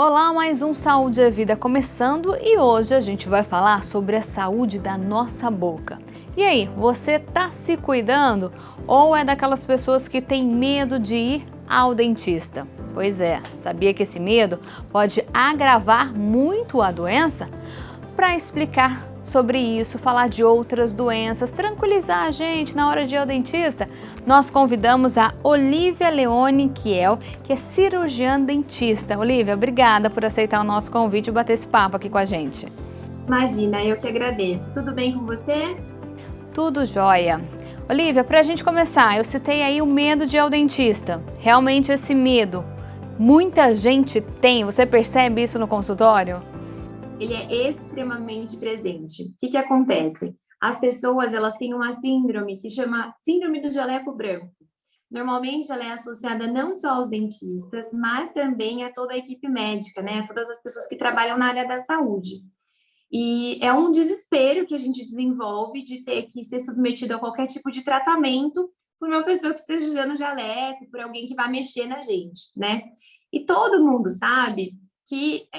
Olá, mais um Saúde é Vida começando e hoje a gente vai falar sobre a saúde da nossa boca. E aí, você tá se cuidando ou é daquelas pessoas que têm medo de ir ao dentista? Pois é, sabia que esse medo pode agravar muito a doença? Para explicar sobre isso, falar de outras doenças, tranquilizar a gente na hora de ir ao dentista, nós convidamos a Olívia Leone Kiel, que é cirurgiã dentista. Olívia, obrigada por aceitar o nosso convite e bater esse papo aqui com a gente. Imagina, eu que agradeço. Tudo bem com você? Tudo jóia. Olívia, para a gente começar, eu citei aí o medo de ir ao dentista. Realmente esse medo, muita gente tem, você percebe isso no consultório? Ele é extremamente presente. O que acontece? As pessoas, elas têm uma síndrome que chama síndrome do jaleco branco. Normalmente ela é associada não só aos dentistas, mas também a toda a equipe médica, né? A todas as pessoas que trabalham na área da saúde. E é um desespero que a gente desenvolve de ter que ser submetido a qualquer tipo de tratamento por uma pessoa que esteja usando jaleco, por alguém que vai mexer na gente, né? E todo mundo sabe que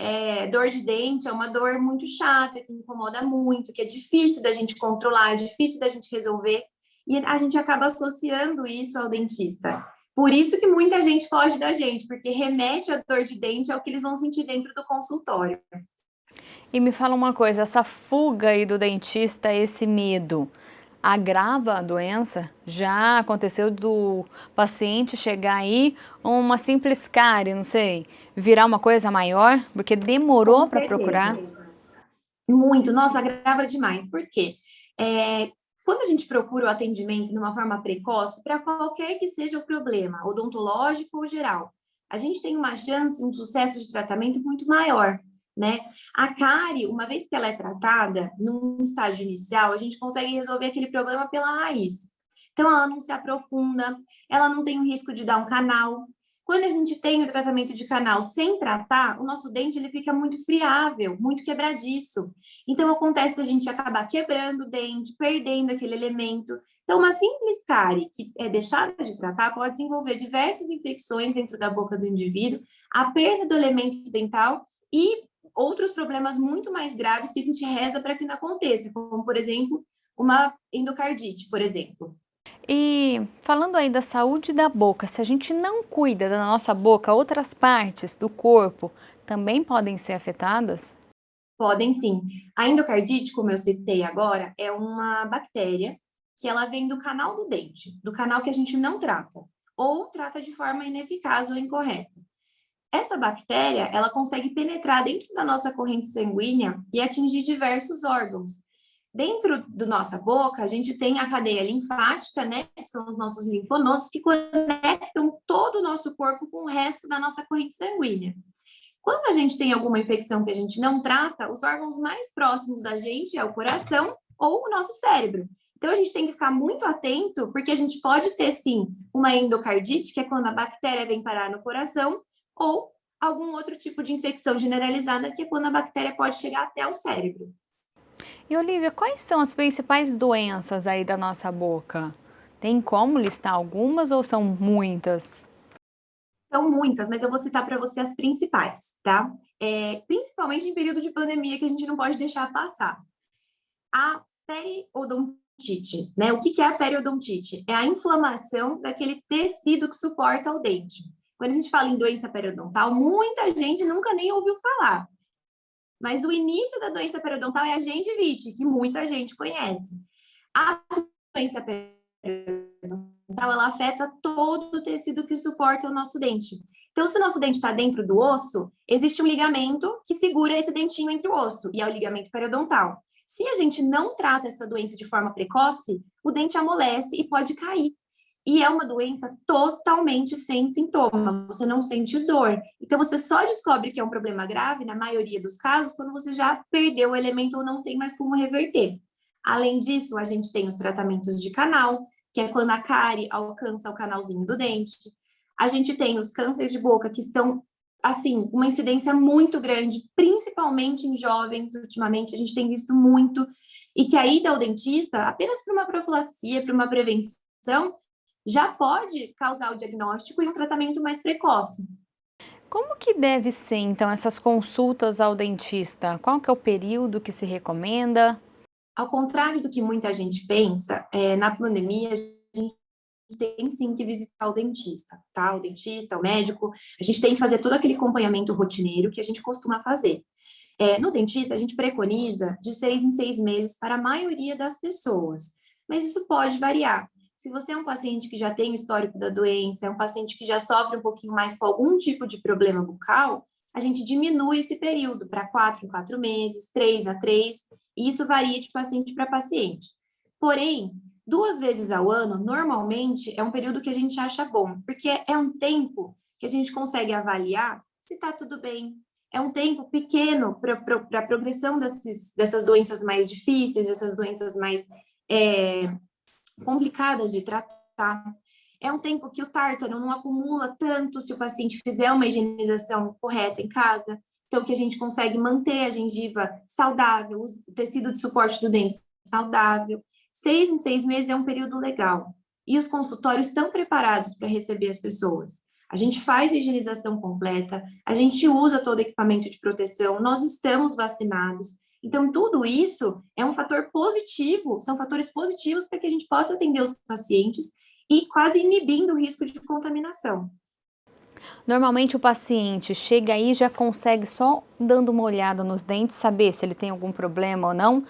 dor de dente é uma dor muito chata, que incomoda muito, que é difícil da gente controlar, é difícil da gente resolver, e a gente acaba associando isso ao dentista. Por isso que muita gente foge da gente, porque remete a dor de dente ao que eles vão sentir dentro do consultório. E me fala uma coisa, essa fuga aí do dentista, esse medo, agrava a doença? Já aconteceu do paciente chegar aí uma simples cárie, não sei, virar uma coisa maior, porque Com demorou para certeza. procurar? Muito. Nossa, agrava demais. Por quê? Quando a gente procura o atendimento de uma forma precoce, para qualquer que seja o problema, odontológico ou geral, a gente tem uma chance, um sucesso de tratamento muito maior, né? A cárie, uma vez que ela é tratada, num estágio inicial, a gente consegue resolver aquele problema pela raiz. Então, ela não se aprofunda, ela não tem o risco de dar um canal. Quando a gente tem o tratamento de canal sem tratar, o nosso dente ele fica muito friável, muito quebradiço. Então, acontece da gente acabar quebrando o dente, perdendo aquele elemento. Então, uma simples cárie que é deixada de tratar pode desenvolver diversas infecções dentro da boca do indivíduo, a perda do elemento dental e outros problemas muito mais graves que a gente reza para que não aconteça, como, por exemplo, uma endocardite, por exemplo. E falando aí da saúde da boca, se a gente não cuida da nossa boca, outras partes do corpo também podem ser afetadas? Podem sim. A endocardite, como eu citei agora, é uma bactéria que ela vem do canal do dente, do canal que a gente não trata, ou trata de forma ineficaz ou incorreta. Essa bactéria, ela consegue penetrar dentro da nossa corrente sanguínea e atingir diversos órgãos. Dentro da nossa boca, a gente tem a cadeia linfática, né, que são os nossos linfonodos, que conectam todo o nosso corpo com o resto da nossa corrente sanguínea. Quando a gente tem alguma infecção que a gente não trata, os órgãos mais próximos da gente é o coração ou o nosso cérebro. Então a gente tem que ficar muito atento, porque a gente pode ter sim uma endocardite, que é quando a bactéria vem parar no coração, ou algum outro tipo de infecção generalizada, que é quando a bactéria pode chegar até o cérebro. E Olívia, quais são as principais doenças aí da nossa boca? Tem como listar algumas ou são muitas? São muitas, mas eu vou citar para você as principais, tá? Principalmente em período de pandemia, que a gente não pode deixar passar. A periodontite, né? O que é a periodontite? É a inflamação daquele tecido que suporta o dente. Quando a gente fala em doença periodontal, muita gente nunca nem ouviu falar. Mas o início da doença periodontal é a gengivite, que muita gente conhece. A doença periodontal, ela afeta todo o tecido que suporta o nosso dente. Então, se o nosso dente está dentro do osso, existe um ligamento que segura esse dentinho entre o osso, e é o ligamento periodontal. Se a gente não trata essa doença de forma precoce, o dente amolece e pode cair. E é uma doença totalmente sem sintoma, você não sente dor. Então, você só descobre que é um problema grave, na maioria dos casos, quando você já perdeu o elemento ou não tem mais como reverter. Além disso, a gente tem os tratamentos de canal, que é quando a cárie alcança o canalzinho do dente. A gente tem os cânceres de boca, que estão, assim, uma incidência muito grande, principalmente em jovens, ultimamente, a gente tem visto muito, e que a ida ao dentista, apenas para uma profilaxia, para uma prevenção, já pode causar o diagnóstico e um tratamento mais precoce. Como que deve ser, então, essas consultas ao dentista? Qual que é o período que se recomenda? Ao contrário do que muita gente pensa, na pandemia, a gente tem sim que visitar o dentista, tá? O dentista, o médico, a gente tem que fazer todo aquele acompanhamento rotineiro que a gente costuma fazer. No dentista, a gente preconiza de 6 em 6 meses para a maioria das pessoas, mas isso pode variar. Se você é um paciente que já tem o histórico da doença, é um paciente que já sofre um pouquinho mais com algum tipo de problema bucal, a gente diminui esse período para 4 em 4 meses, 3 a 3, e isso varia de paciente para paciente. Porém, 2 vezes ao ano, normalmente, é um período que a gente acha bom, porque é um tempo que a gente consegue avaliar se está tudo bem. É um tempo pequeno para a progressão dessas doenças mais difíceis, dessas doenças mais complicadas de tratar. É um tempo que o tártaro não acumula tanto se o paciente fizer uma higienização correta em casa. Então, que a gente consegue manter a gengiva saudável, o tecido de suporte do dente saudável. 6 em 6 meses é um período legal. E os consultórios estão preparados para receber as pessoas. A gente faz a higienização completa, a gente usa todo equipamento de proteção, nós estamos vacinados. Então, tudo isso é um fator positivo, são fatores positivos para que a gente possa atender os pacientes e quase inibindo o risco de contaminação. Normalmente o paciente chega aí e já consegue só dando uma olhada nos dentes saber se ele tem algum problema ou não?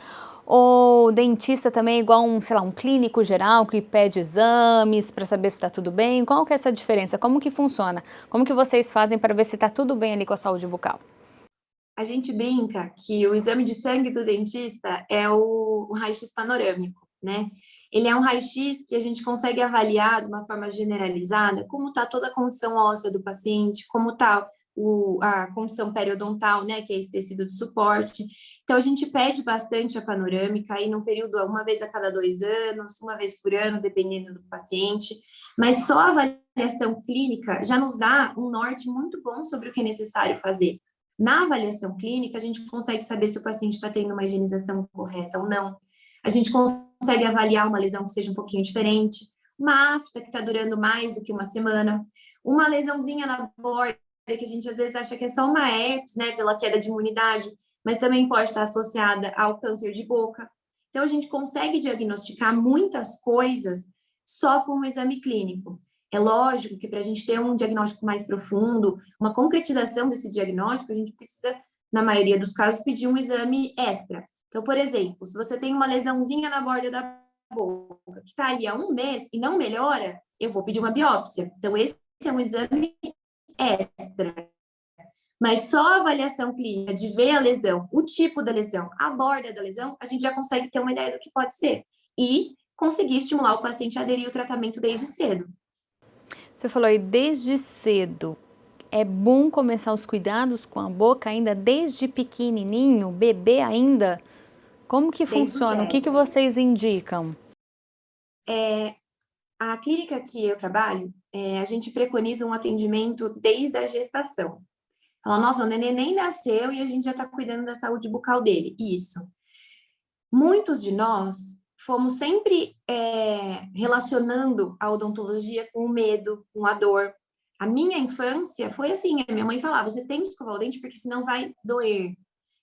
Ou o dentista também é igual um, sei lá, um clínico geral que pede exames para saber se está tudo bem? Qual que é essa diferença? Como que funciona? Como que vocês fazem para ver se está tudo bem ali com a saúde bucal? A gente brinca que o exame de sangue do dentista é o raio-x panorâmico, né? Ele é um raio-x que a gente consegue avaliar de uma forma generalizada como está toda a condição óssea do paciente, como está a condição periodontal, né, que é esse tecido de suporte. Então, a gente pede bastante a panorâmica aí num período, uma vez a cada 2 anos, uma vez por ano, dependendo do paciente. Mas só a avaliação clínica já nos dá um norte muito bom sobre o que é necessário fazer. Na avaliação clínica, a gente consegue saber se o paciente está tendo uma higienização correta ou não. A gente consegue avaliar uma lesão que seja um pouquinho diferente, uma afta que está durando mais do que uma semana, uma lesãozinha na borda, que a gente às vezes acha que é só uma herpes, né, pela queda de imunidade, mas também pode estar associada ao câncer de boca. Então, a gente consegue diagnosticar muitas coisas só com o exame clínico. É lógico que para a gente ter um diagnóstico mais profundo, uma concretização desse diagnóstico, a gente precisa, na maioria dos casos, pedir um exame extra. Então, por exemplo, se você tem uma lesãozinha na borda da boca, que está ali há um mês e não melhora, eu vou pedir uma biópsia. Então, esse é um exame extra. Mas só a avaliação clínica de ver a lesão, o tipo da lesão, a borda da lesão, a gente já consegue ter uma ideia do que pode ser. E conseguir estimular o paciente a aderir ao tratamento desde cedo. Você falou aí desde cedo. É bom começar os cuidados com a boca ainda desde pequenininho, bebê ainda? Como que Desde o funciona? O que zero. que vocês indicam? A clínica que eu trabalho, a gente preconiza um atendimento desde a gestação. Fala, nossa, o neném nem nasceu e a gente já está cuidando da saúde bucal dele. Isso. Muitos de nós fomos sempre relacionando a odontologia com o medo, com a dor. A minha infância foi assim, a minha mãe falava, você tem que escovar o dente porque senão vai doer.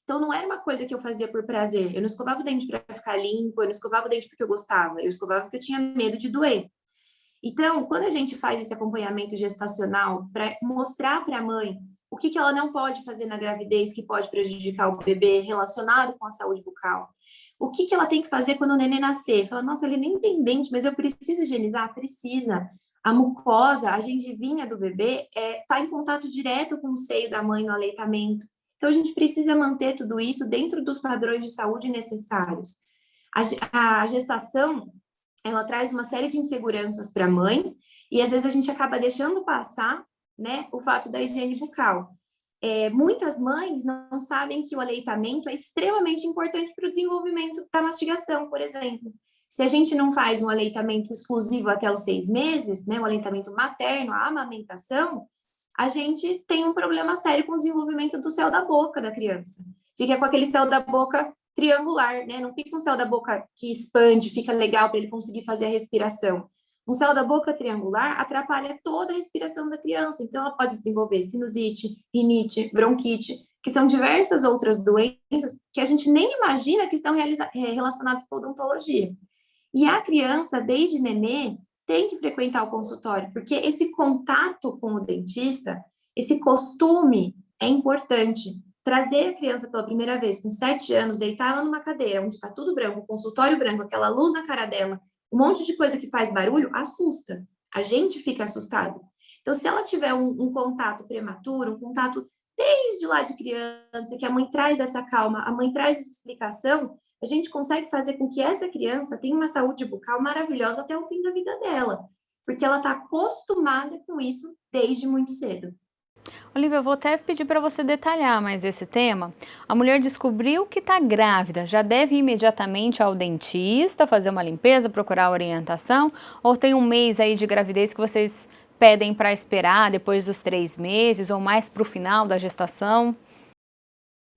Então não era uma coisa que eu fazia por prazer. Eu não escovava o dente para ficar limpo, eu não escovava o dente porque eu gostava, eu escovava porque eu tinha medo de doer. Então, quando a gente faz esse acompanhamento gestacional para mostrar para a mãe o que ela não pode fazer na gravidez que pode prejudicar o bebê relacionado com a saúde bucal, o que ela tem que fazer quando o neném nascer? Fala, nossa, ele nem tem dente, mas eu preciso higienizar? Precisa. A mucosa, a gengivinha do bebê está em contato direto com o seio da mãe no aleitamento. Então, a gente precisa manter tudo isso dentro dos padrões de saúde necessários. A gestação ela traz uma série de inseguranças para a mãe e às vezes a gente acaba deixando passar, né, o fato da higiene bucal. Muitas mães não sabem que o aleitamento é extremamente importante para o desenvolvimento da mastigação, por exemplo. Se a gente não faz um aleitamento exclusivo até os 6 meses, né, o aleitamento materno, a amamentação, a gente tem um problema sério com o desenvolvimento do céu da boca da criança. Fica com aquele céu da boca triangular, né? Não fica um céu da boca que expande, fica legal para ele conseguir fazer a respiração. Um céu da boca triangular atrapalha toda a respiração da criança, então ela pode desenvolver sinusite, rinite, bronquite, que são diversas outras doenças que a gente nem imagina que estão relacionadas com odontologia. E a criança, desde nenê, tem que frequentar o consultório, porque esse contato com o dentista, esse costume é importante. Trazer a criança pela primeira vez, com 7 anos, deitar ela numa cadeira onde está tudo branco, consultório branco, aquela luz na cara dela, um monte de coisa que faz barulho, assusta. A gente fica assustado. Então, se ela tiver um contato prematuro, um contato desde lá de criança, que a mãe traz essa calma, a mãe traz essa explicação, a gente consegue fazer com que essa criança tenha uma saúde bucal maravilhosa até o fim da vida dela, porque ela está acostumada com isso desde muito cedo. Olivia, eu vou até pedir para você detalhar mais esse tema. A mulher descobriu que está grávida, já deve ir imediatamente ao dentista, fazer uma limpeza, procurar orientação? Ou tem um mês aí de gravidez que vocês pedem para esperar depois dos 3 meses ou mais para o final da gestação?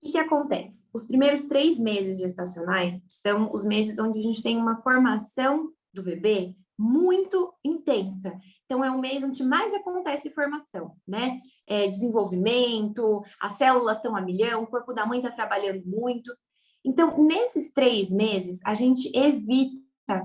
O que acontece? Os primeiros 3 meses gestacionais são os meses onde a gente tem uma formação do bebê muito intensa. Então, é um mês onde mais acontece formação, né? Desenvolvimento, as células estão a milhão, o corpo da mãe está trabalhando muito. Então, nesses 3 meses, a gente evita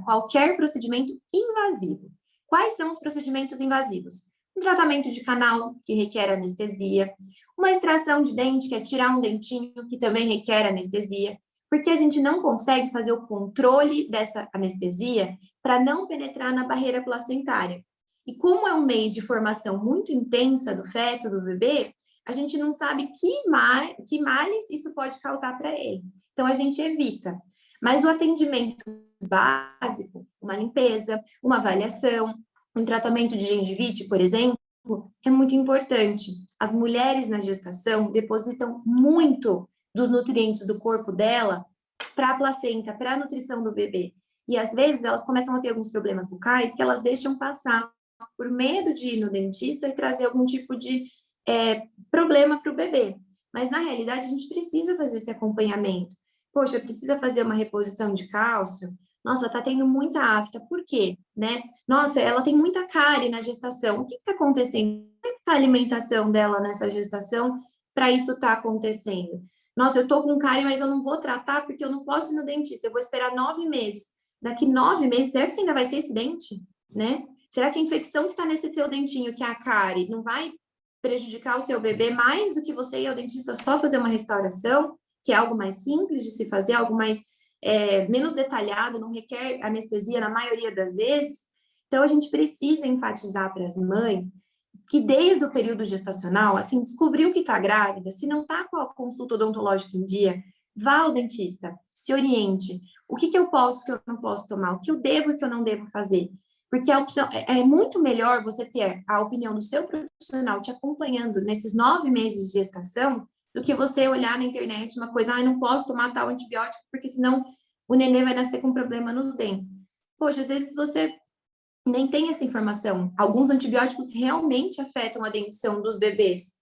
qualquer procedimento invasivo. Quais são os procedimentos invasivos? Um tratamento de canal, que requer anestesia, uma extração de dente, que é tirar um dentinho, que também requer anestesia, porque a gente não consegue fazer o controle dessa anestesia para não penetrar na barreira placentária. E como é um mês de formação muito intensa do feto, do bebê, a gente não sabe que males isso pode causar para ele. Então, a gente evita. Mas o atendimento básico, uma limpeza, uma avaliação, um tratamento de gengivite, por exemplo, é muito importante. As mulheres na gestação depositam muito dos nutrientes do corpo dela para a placenta, para a nutrição do bebê. E às vezes elas começam a ter alguns problemas bucais que elas deixam passar por medo de ir no dentista e trazer algum tipo de problema para o bebê. Mas na realidade a gente precisa fazer esse acompanhamento. Poxa, precisa fazer uma reposição de cálcio? Nossa, tá tendo muita afta. Por quê? Né? Nossa, ela tem muita cárie na gestação. O que está acontecendo? Como é que está a alimentação dela nessa gestação para isso estar acontecendo? Nossa, eu estou com cárie, mas eu não vou tratar porque eu não posso ir no dentista. Eu vou esperar 9 meses. Daqui 9 meses, será que você ainda vai ter esse dente? Né? Será que a infecção que está nesse seu dentinho, que é a cárie, não vai prejudicar o seu bebê mais do que você ir ao dentista só fazer uma restauração, que é algo mais simples de se fazer, algo mais menos detalhado, não requer anestesia na maioria das vezes. Então, a gente precisa enfatizar para as mães que desde o período gestacional, assim, descobriu que está grávida, se não está com a consulta odontológica em dia, vá ao dentista, se oriente. O que eu posso, que eu não posso tomar? O que eu devo e que eu não devo fazer? Porque a opção é muito melhor você ter a opinião do seu profissional te acompanhando nesses 9 meses de gestação do que você olhar na internet uma coisa, não posso tomar tal antibiótico porque senão o nenê vai nascer com problema nos dentes. Poxa, às vezes você nem tem essa informação. Alguns antibióticos realmente afetam a dentição dos bebês.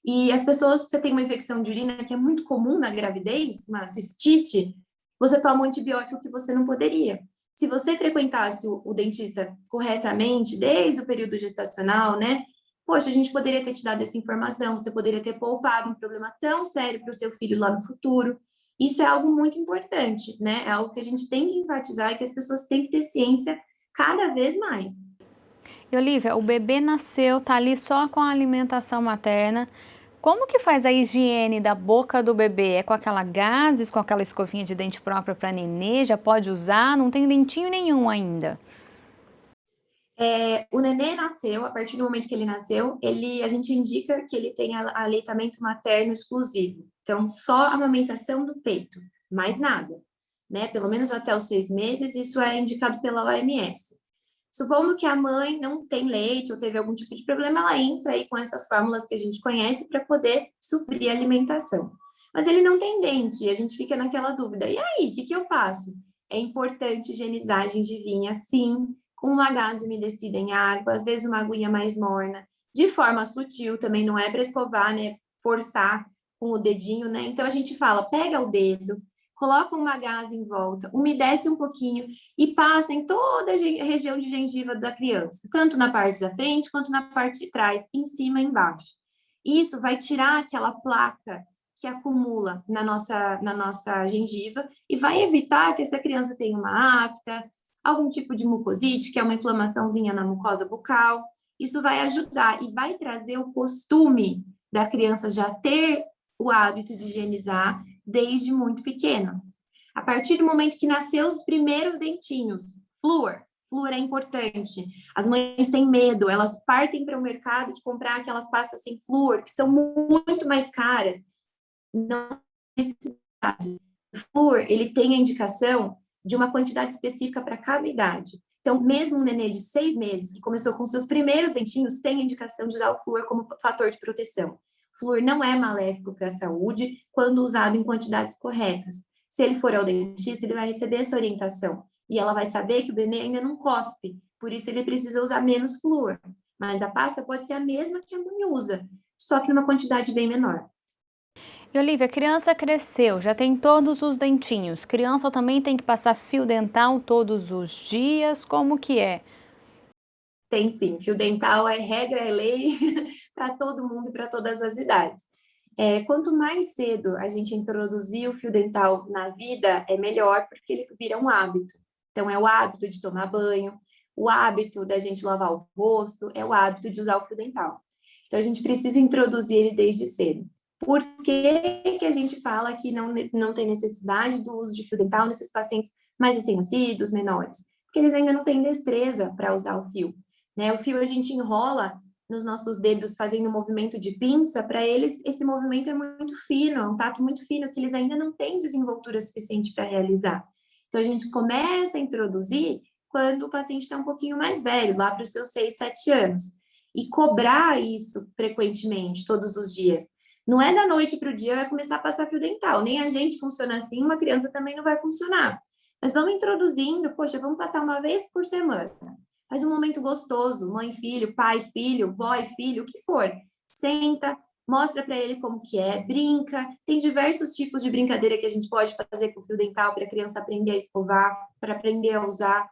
E as pessoas, você tem uma infecção de urina que é muito comum na gravidez, uma cistite, você toma um antibiótico que você não poderia. Se você frequentasse o dentista corretamente, desde o período gestacional, né? Poxa, a gente poderia ter te dado essa informação, você poderia ter poupado um problema tão sério para o seu filho lá no futuro. Isso é algo muito importante, né? É algo que a gente tem que enfatizar e que as pessoas têm que ter ciência cada vez mais. E Olivia, o bebê nasceu, tá ali só com a alimentação materna. Como que faz a higiene da boca do bebê? É com aquela gases, com aquela escovinha de dente própria para nenê? Já pode usar? Não tem dentinho nenhum ainda. O nenê nasceu, a partir do momento que ele nasceu, a gente indica que ele tenha aleitamento materno exclusivo. Então, só a amamentação do peito, mais nada, né? Pelo menos até os 6 meses, isso é indicado pela OMS. Supondo que a mãe não tem leite ou teve algum tipo de problema, ela entra aí com essas fórmulas que a gente conhece para poder suprir a alimentação. Mas ele não tem dente e a gente fica naquela dúvida. E aí, o que eu faço? É importante higienizar a gengivinha, sim, com uma gaze umedecida em água, às vezes uma aguinha mais morna, de forma sutil, também não é para escovar, né? Forçar com o dedinho, né? Então a gente fala, pega o dedo, coloca uma gaze em volta, umedece um pouquinho e passa em toda a região de gengiva da criança, tanto na parte da frente quanto na parte de trás, em cima e embaixo. Isso vai tirar aquela placa que acumula na nossa gengiva e vai evitar que essa criança tenha uma afta, algum tipo de mucosite, que é uma inflamaçãozinha na mucosa bucal. Isso vai ajudar e vai trazer o costume da criança já ter o hábito de higienizar desde muito pequena. A partir do momento que nasceu os primeiros dentinhos, flúor. Flúor é importante. As mães têm medo, elas partem para o mercado de comprar aquelas pastas sem flúor, que são muito mais caras. Não necessidade. O flúor, ele tem a indicação de uma quantidade específica para cada idade. Então, mesmo um nenê de 6 meses, que começou com seus primeiros dentinhos, tem a indicação de usar o flúor como fator de proteção. O flúor não é maléfico para a saúde quando usado em quantidades corretas. Se ele for ao dentista, ele vai receber essa orientação. E ela vai saber que o bebê ainda não cospe, por isso ele precisa usar menos flúor. Mas a pasta pode ser a mesma que a mãe usa, só que numa quantidade bem menor. E Olivia, a criança cresceu, já tem todos os dentinhos. Criança também tem que passar fio dental todos os dias, como que é? Tem sim, fio dental é regra, é lei para todo mundo e para todas as idades. Quanto mais cedo a gente introduzir o fio dental na vida, é melhor, porque ele vira um hábito. Então, é o hábito de tomar banho, o hábito da gente lavar o rosto, é o hábito de usar o fio dental. Então, a gente precisa introduzir ele desde cedo. Por que que a gente fala que não tem necessidade do uso de fio dental nesses pacientes mais recém-nascidos, menores? Porque eles ainda não têm destreza para usar o fio. Né? O fio a gente enrola nos nossos dedos fazendo um movimento de pinça, para eles esse movimento é muito fino, é um tato muito fino, que eles ainda não têm desenvoltura suficiente para realizar. Então, a gente começa a introduzir quando o paciente está um pouquinho mais velho, lá para os seus 6, 7 anos. E cobrar isso frequentemente, todos os dias. Não é da noite para o dia vai começar a passar fio dental. Nem a gente funciona assim, uma criança também não vai funcionar. Mas vamos introduzindo, poxa, vamos passar uma vez por semana. Faz um momento gostoso, mãe, filho, pai, filho, vó e filho, o que for. Senta, mostra para ele como que é, brinca. Tem diversos tipos de brincadeira que a gente pode fazer com o fio dental para a criança aprender a escovar, para aprender a usar.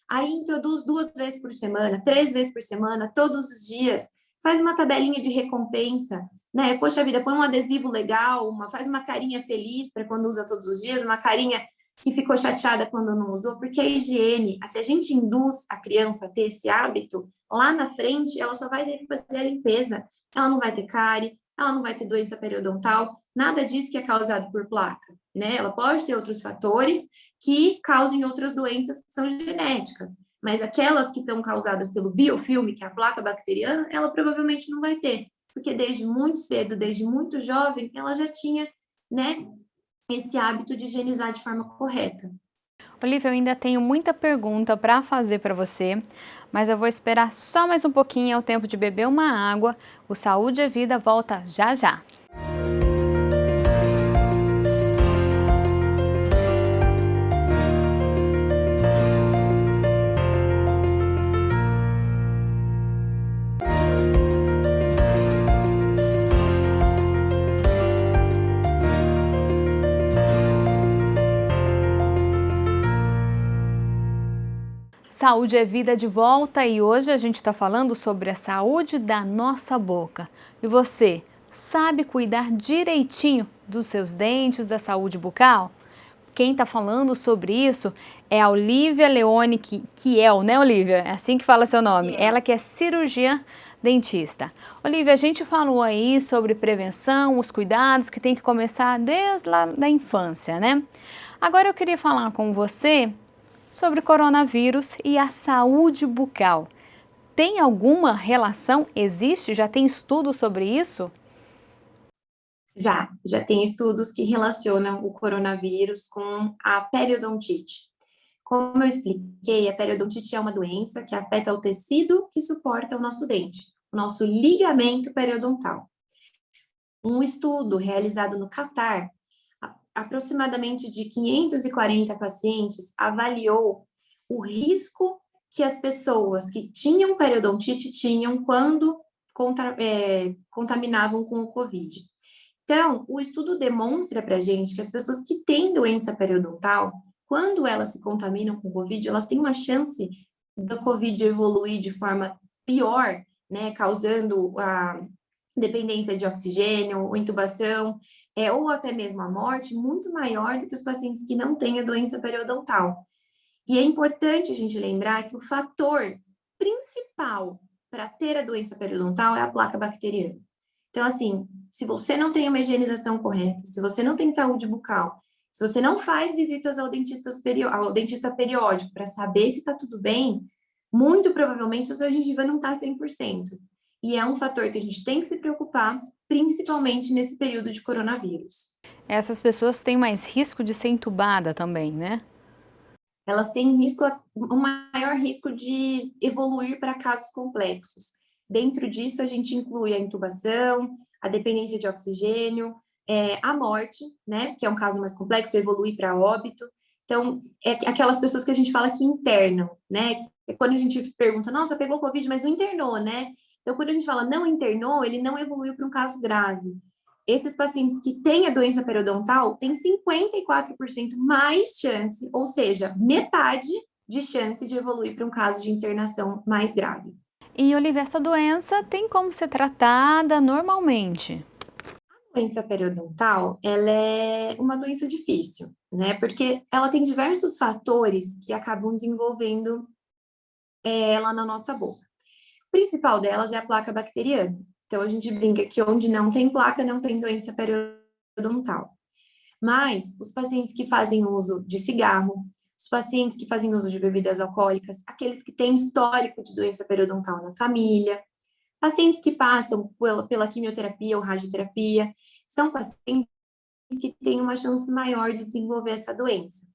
Aí introduz 2 vezes por semana, 3 vezes por semana, todos os dias. Faz uma tabelinha de recompensa, né? Poxa vida, põe um adesivo legal, faz uma carinha feliz para quando usa todos os dias, uma carinha que ficou chateada quando não usou, porque a higiene, se a gente induz a criança a ter esse hábito, lá na frente ela só vai ter que fazer a limpeza. Ela não vai ter cárie, ela não vai ter doença periodontal, nada disso que é causado por placa, né? Ela pode ter outros fatores que causem outras doenças que são genéticas, mas aquelas que são causadas pelo biofilme, que é a placa bacteriana, ela provavelmente não vai ter, porque desde muito cedo, desde muito jovem, ela já tinha, né, esse hábito de higienizar de forma correta. Olivia, eu ainda tenho muita pergunta para fazer para você, mas eu vou esperar só mais um pouquinho, é o tempo de beber uma água. O Saúde é Vida volta já já. Saúde é Vida de volta e hoje a gente está falando sobre a saúde da nossa boca. E você, sabe cuidar direitinho dos seus dentes, da saúde bucal? Quem está falando sobre isso é a Olivia Leone Kiel, né, Olivia? É assim que fala seu nome. Ela que é cirurgiã dentista. Olivia, a gente falou aí sobre prevenção, os cuidados que tem que começar desde lá da infância, né? Agora eu queria falar com você sobre coronavírus e a saúde bucal. Tem alguma relação? Existe? Já tem estudo sobre isso? Já tem estudos que relacionam o coronavírus com a periodontite. Como eu expliquei, a periodontite é uma doença que afeta o tecido que suporta o nosso dente, o nosso ligamento periodontal. Um estudo realizado no Catar, aproximadamente de 540 pacientes, avaliou o risco que as pessoas que tinham periodontite tinham quando contaminavam com o Covid. Então, o estudo demonstra para a gente que as pessoas que têm doença periodontal, quando elas se contaminam com Covid, elas têm uma chance da Covid evoluir de forma pior, né, causando a dependência de oxigênio, ou intubação, ou até mesmo a morte, muito maior do que os pacientes que não têm a doença periodontal. E é importante a gente lembrar que o fator principal para ter a doença periodontal é a placa bacteriana. Então, assim, se você não tem uma higienização correta, se você não tem saúde bucal, se você não faz visitas ao dentista periódico para saber se está tudo bem, muito provavelmente a sua gengiva não está 100%. E é um fator que a gente tem que se preocupar, principalmente nesse período de coronavírus. Essas pessoas têm mais risco de ser entubada também, né? Elas têm um maior risco de evoluir para casos complexos. Dentro disso, a gente inclui a intubação, a dependência de oxigênio, a morte, né, que é um caso mais complexo, evoluir para óbito. Então, é aquelas pessoas que a gente fala que internam, né? Quando a gente pergunta, nossa, pegou Covid, mas não internou, né? Então, quando a gente fala não internou, ele não evoluiu para um caso grave. Esses pacientes que têm a doença periodontal têm 54% mais chance, ou seja, metade de chance de evoluir para um caso de internação mais grave. E, Olivia, essa doença tem como ser tratada normalmente? A doença periodontal, ela é uma doença difícil, né? Porque ela tem diversos fatores que acabam desenvolvendo ela na nossa boca. O principal delas é a placa bacteriana. Então, a gente brinca que onde não tem placa, não tem doença periodontal. Mas os pacientes que fazem uso de cigarro, os pacientes que fazem uso de bebidas alcoólicas, aqueles que têm histórico de doença periodontal na família, pacientes que passam pela quimioterapia ou radioterapia, são pacientes que têm uma chance maior de desenvolver essa doença.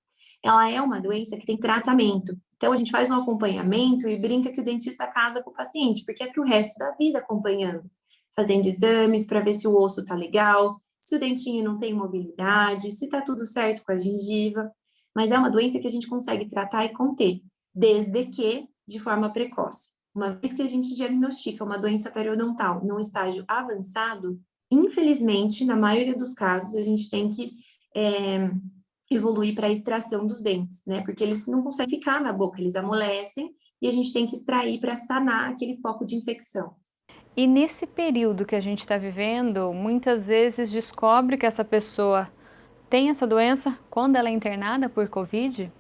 Ela é uma doença que tem tratamento. Então, a gente faz um acompanhamento e brinca que o dentista casa com o paciente, porque é para o resto da vida acompanhando, fazendo exames para ver se o osso está legal, se o dentinho não tem mobilidade, se está tudo certo com a gengiva. Mas é uma doença que a gente consegue tratar e conter, desde que de forma precoce. Uma vez que a gente diagnostica uma doença periodontal num estágio avançado, infelizmente, na maioria dos casos, a gente tem que evoluir para a extração dos dentes, né? Porque eles não conseguem ficar na boca, eles amolecem e a gente tem que extrair para sanar aquele foco de infecção. E nesse período que a gente está vivendo, muitas vezes descobre que essa pessoa tem essa doença quando ela é internada por Covid?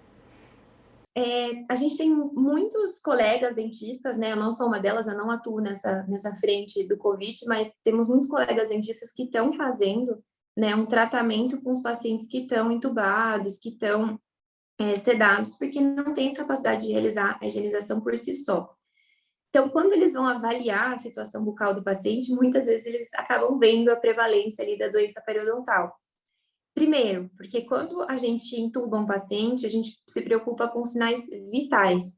A gente tem muitos colegas dentistas, né? Eu não sou uma delas, eu não atuo nessa frente do Covid, mas temos muitos colegas dentistas que estão fazendo, né, um tratamento com os pacientes que estão entubados, que estão sedados, porque não têm capacidade de realizar a higienização por si só. Então, quando eles vão avaliar a situação bucal do paciente, muitas vezes eles acabam vendo a prevalência ali da doença periodontal. Primeiro, porque quando a gente intuba um paciente, a gente se preocupa com sinais vitais.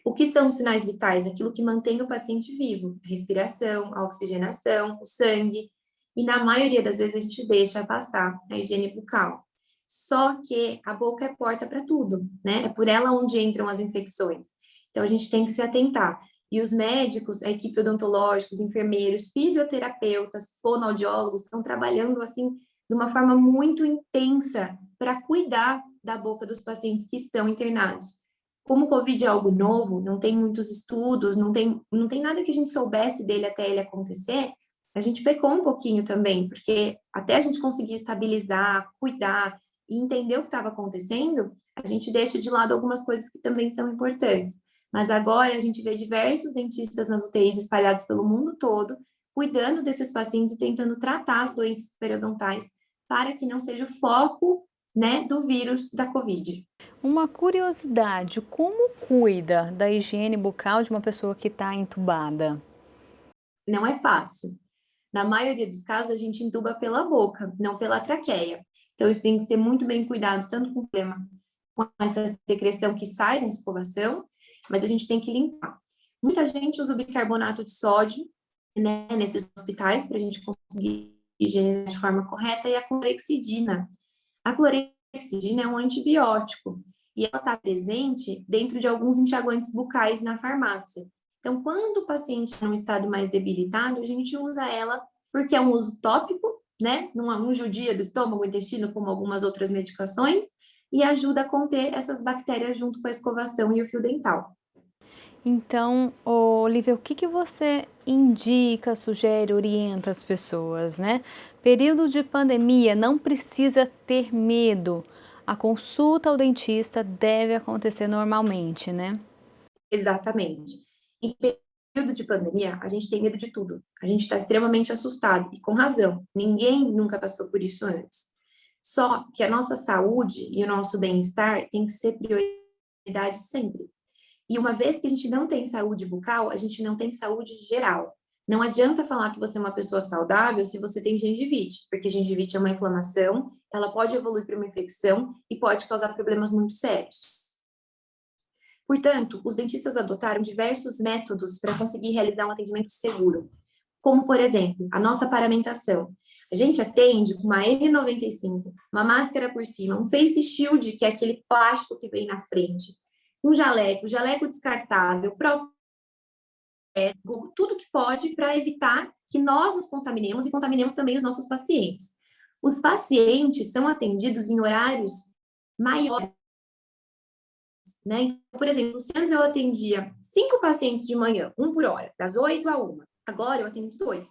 O que são os sinais vitais? Aquilo que mantém o paciente vivo, a respiração, a oxigenação, o sangue. E na maioria das vezes a gente deixa passar a higiene bucal. Só que a boca é porta para tudo, né? É por ela onde entram as infecções. Então a gente tem que se atentar. E os médicos, a equipe odontológica, os enfermeiros, fisioterapeutas, fonoaudiólogos estão trabalhando assim de uma forma muito intensa para cuidar da boca dos pacientes que estão internados. Como o Covid é algo novo, não tem muitos estudos, não tem nada que a gente soubesse dele até ele acontecer, a gente pecou um pouquinho também, porque até a gente conseguir estabilizar, cuidar e entender o que estava acontecendo, a gente deixa de lado algumas coisas que também são importantes. Mas agora a gente vê diversos dentistas nas UTIs espalhados pelo mundo todo, cuidando desses pacientes e tentando tratar as doenças periodontais para que não seja o foco, né, do vírus da Covid. Uma curiosidade, como cuida da higiene bucal de uma pessoa que está entubada? Não é fácil. Na maioria dos casos, a gente entuba pela boca, não pela traqueia. Então, isso tem que ser muito bem cuidado, tanto com o problema, com essa secreção que sai da escovação, mas a gente tem que limpar. Muita gente usa o bicarbonato de sódio, né, nesses hospitais, para a gente conseguir higienizar de forma correta, e a clorexidina. A clorexidina é um antibiótico, e ela está presente dentro de alguns enxaguantes bucais na farmácia. Então, quando o paciente está num estado mais debilitado, a gente usa ela porque é um uso tópico, né? Não judia do estômago, intestino, como algumas outras medicações, e ajuda a conter essas bactérias junto com a escovação e o fio dental. Então, Olivia, o que que você indica, sugere, orienta as pessoas, né? Período de pandemia, não precisa ter medo. A consulta ao dentista deve acontecer normalmente, né? Exatamente. Em período de pandemia, a gente tem medo de tudo. A gente está extremamente assustado, e com razão. Ninguém nunca passou por isso antes. Só que a nossa saúde e o nosso bem-estar tem que ser prioridade sempre. E uma vez que a gente não tem saúde bucal, a gente não tem saúde geral. Não adianta falar que você é uma pessoa saudável se você tem gengivite, porque gengivite é uma inflamação, ela pode evoluir para uma infecção e pode causar problemas muito sérios. Portanto, os dentistas adotaram diversos métodos para conseguir realizar um atendimento seguro, como, por exemplo, a nossa paramentação. A gente atende com uma N95, uma máscara por cima, um face shield, que é aquele plástico que vem na frente, um jaleco descartável, tudo que pode para evitar que nós nos contaminemos e contaminemos também os nossos pacientes. Os pacientes são atendidos em horários maiores, né? Então, por exemplo, se antes eu atendia 5 pacientes de manhã, um por hora, das 8 à 1, agora eu atendo 2,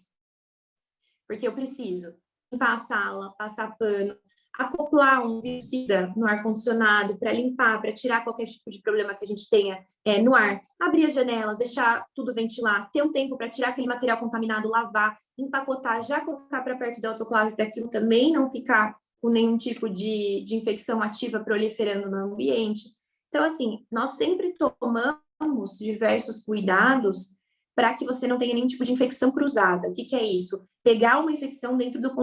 porque eu preciso limpar a sala, passar pano, acoplar um virucida no ar-condicionado para limpar, para tirar qualquer tipo de problema que a gente tenha no ar, abrir as janelas, deixar tudo ventilar, ter um tempo para tirar aquele material contaminado, lavar, empacotar, já colocar para perto do autoclave para aquilo também não ficar com nenhum tipo de infecção ativa proliferando no ambiente. Então, assim, nós sempre tomamos diversos cuidados para que você não tenha nenhum tipo de infecção cruzada. O que que é isso? Pegar uma infecção dentro do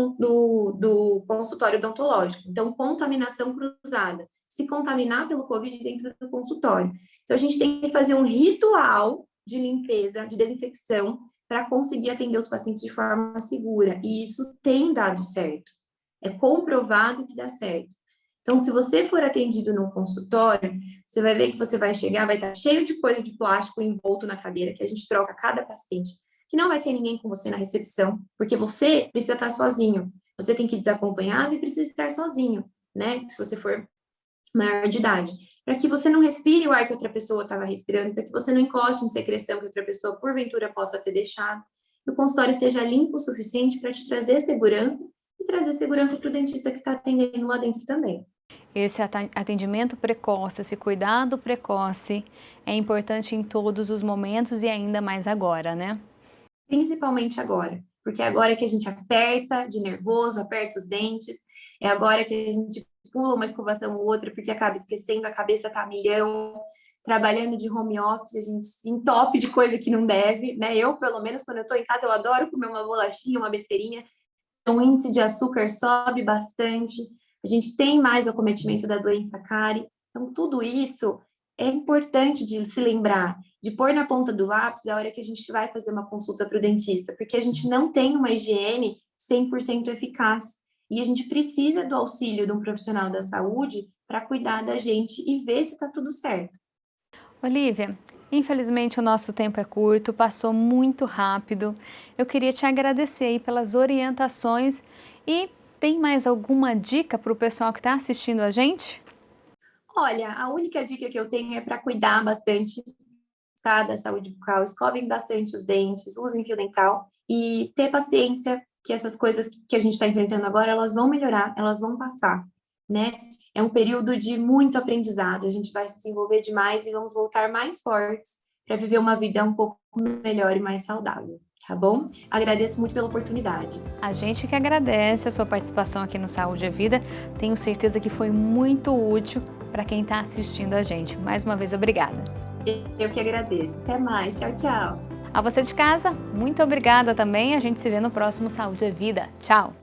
consultório odontológico. Então, contaminação cruzada. Se contaminar pelo Covid dentro do consultório. Então, a gente tem que fazer um ritual de limpeza, de desinfecção, para conseguir atender os pacientes de forma segura. E isso tem dado certo. É comprovado que dá certo. Então, se você for atendido num consultório, você vai ver que você vai chegar, vai estar cheio de coisa de plástico envolto na cadeira, que a gente troca cada paciente, que não vai ter ninguém com você na recepção, porque você precisa estar sozinho. Você tem que ir desacompanhado e precisa estar sozinho, né? Se você for maior de idade. Para que você não respire o ar que outra pessoa estava respirando, para que você não encoste em secreção que outra pessoa, porventura, possa ter deixado. Que o consultório esteja limpo o suficiente para te trazer segurança e trazer segurança para o dentista que está atendendo lá dentro também. Esse atendimento precoce, esse cuidado precoce é importante em todos os momentos e ainda mais agora, né? Principalmente agora, porque é agora que a gente aperta de nervoso, aperta os dentes, é agora que a gente pula uma escovação ou outra porque acaba esquecendo, a cabeça tá a milhão, trabalhando de home office, a gente se entope de coisa que não deve, né? Eu, pelo menos, quando eu tô em casa, eu adoro comer uma bolachinha, uma besteirinha, o índice de açúcar sobe bastante, a gente tem mais acometimento da doença cárie. Então, tudo isso é importante de se lembrar, de pôr na ponta do lápis a hora que a gente vai fazer uma consulta para o dentista, porque a gente não tem uma higiene 100% eficaz. E a gente precisa do auxílio de um profissional da saúde para cuidar da gente e ver se está tudo certo. Olivia, infelizmente o nosso tempo é curto, passou muito rápido. Eu queria te agradecer aí pelas orientações e tem mais alguma dica para o pessoal que está assistindo a gente? Olha, a única dica que eu tenho é para cuidar bastante, tá, da saúde bucal, escovem bastante os dentes, usem fio dental e ter paciência que essas coisas que a gente está enfrentando agora, elas vão melhorar, elas vão passar, né? É um período de muito aprendizado, a gente vai se desenvolver demais e vamos voltar mais fortes para viver uma vida um pouco melhor e mais saudável, tá bom? Agradeço muito pela oportunidade. A gente que agradece a sua participação aqui no Saúde é Vida. Tenho certeza que foi muito útil para quem está assistindo a gente. Mais uma vez, obrigada. Eu que agradeço. Até mais. Tchau, tchau. A você de casa, muito obrigada também. A gente se vê no próximo Saúde é Vida. Tchau!